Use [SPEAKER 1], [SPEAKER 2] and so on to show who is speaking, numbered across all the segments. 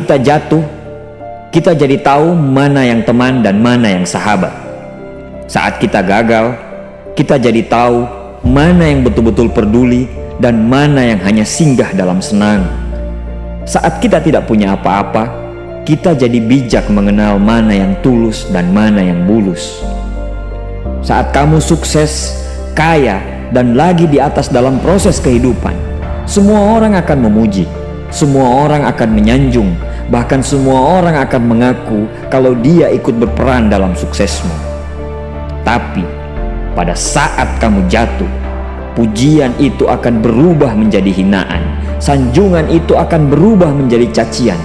[SPEAKER 1] kita jatuh, kita jadi tahu mana yang teman dan mana yang sahabat. Saat kita gagal, kita jadi tahu mana yang betul-betul peduli dan mana yang hanya singgah dalam senang. Saat kita tidak punya apa-apa, kita jadi bijak mengenal mana yang tulus dan mana yang bulus. Saat kamu sukses, kaya, dan lagi di atas dalam proses kehidupan, semua orang akan memuji, semua orang akan menyanjung, bahkan semua orang akan mengaku kalau dia ikut berperan dalam suksesmu. Tapi pada saat kamu jatuh, pujian itu akan berubah menjadi hinaan, sanjungan itu akan berubah menjadi cacian.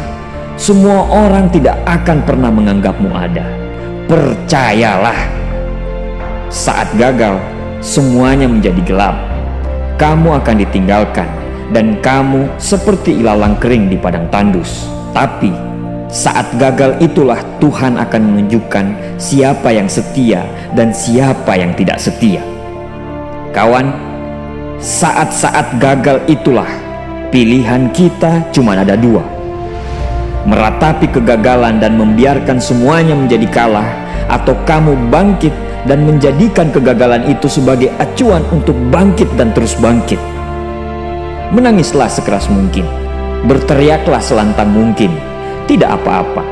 [SPEAKER 1] Semua orang tidak akan pernah menganggapmu ada. Percayalah, saat gagal, semuanya menjadi gelap. Kamu akan ditinggalkan dan kamu seperti ilalang kering di padang tandus. Tapi saat gagal itulah Tuhan akan menunjukkan siapa yang setia dan siapa yang tidak setia. Kawan, saat-saat gagal itulah pilihan kita cuma ada dua: meratapi kegagalan dan membiarkan semuanya menjadi kalah, atau kamu bangkit dan menjadikan kegagalan itu sebagai acuan untuk bangkit dan terus bangkit. Menangislah sekeras mungkin, berteriaklah selantang mungkin. Tidak apa-apa.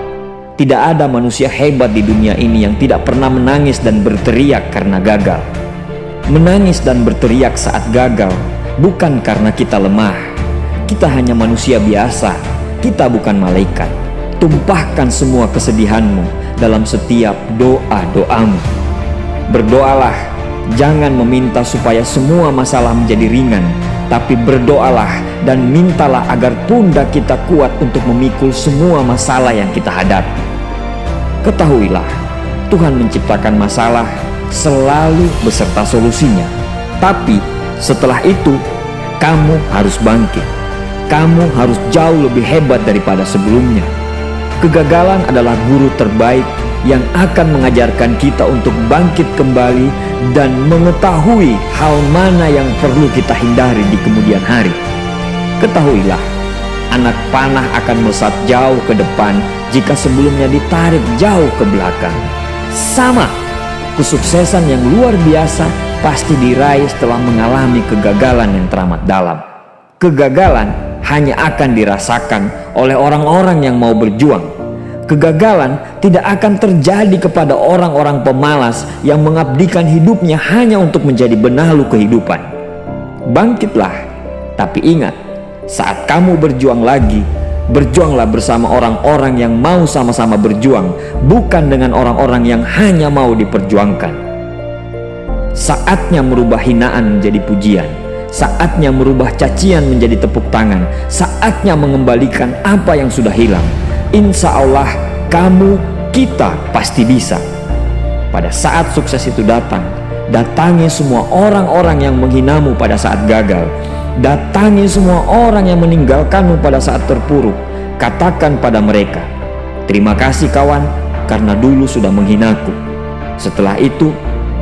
[SPEAKER 1] Tidak ada manusia hebat di dunia ini yang tidak pernah menangis dan berteriak karena gagal. Menangis dan berteriak saat gagal bukan karena kita lemah. Kita hanya manusia biasa. Kita bukan malaikat. Tumpahkan semua kesedihanmu dalam setiap doa-doamu. Berdoalah, jangan meminta supaya semua masalah menjadi ringan, tapi berdoalah dan mintalah agar pundak kita kuat untuk memikul semua masalah yang kita hadapi. Ketahuilah, Tuhan menciptakan masalah selalu beserta solusinya. Tapi setelah itu, kamu harus bangkit. Kamu harus jauh lebih hebat daripada sebelumnya. Kegagalan adalah guru terbaik yang akan mengajarkan kita untuk bangkit kembali dan mengetahui hal mana yang perlu kita hindari di kemudian hari. Ketahuilah, anak panah akan melesat jauh ke depan jika sebelumnya ditarik jauh ke belakang. Sama, kesuksesan yang luar biasa pasti diraih setelah mengalami kegagalan yang teramat dalam. Kegagalan hanya akan dirasakan oleh orang-orang yang mau berjuang. Kegagalan tidak akan terjadi kepada orang-orang pemalas yang mengabdikan hidupnya hanya untuk menjadi benalu kehidupan. Bangkitlah, tapi ingat, saat kamu berjuang lagi, berjuanglah bersama orang-orang yang mau sama-sama berjuang, bukan dengan orang-orang yang hanya mau diperjuangkan. Saatnya merubah hinaan menjadi pujian. Saatnya merubah cacian menjadi tepuk tangan. Saatnya mengembalikan apa yang sudah hilang. Insya Allah kamu, kita pasti bisa. Pada saat sukses itu datang, datangi semua orang-orang yang menghinamu pada saat gagal. Datangi semua orang yang meninggalkanmu pada saat terpuruk. Katakan pada mereka, terima kasih kawan, karena dulu sudah menghinaku. Setelah itu,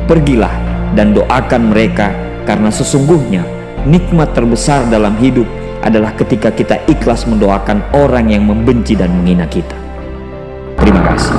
[SPEAKER 1] pergilah dan doakan mereka, karena sesungguhnya nikmat terbesar dalam hidup adalah ketika kita ikhlas mendoakan orang yang membenci dan menghina kita. Terima kasih.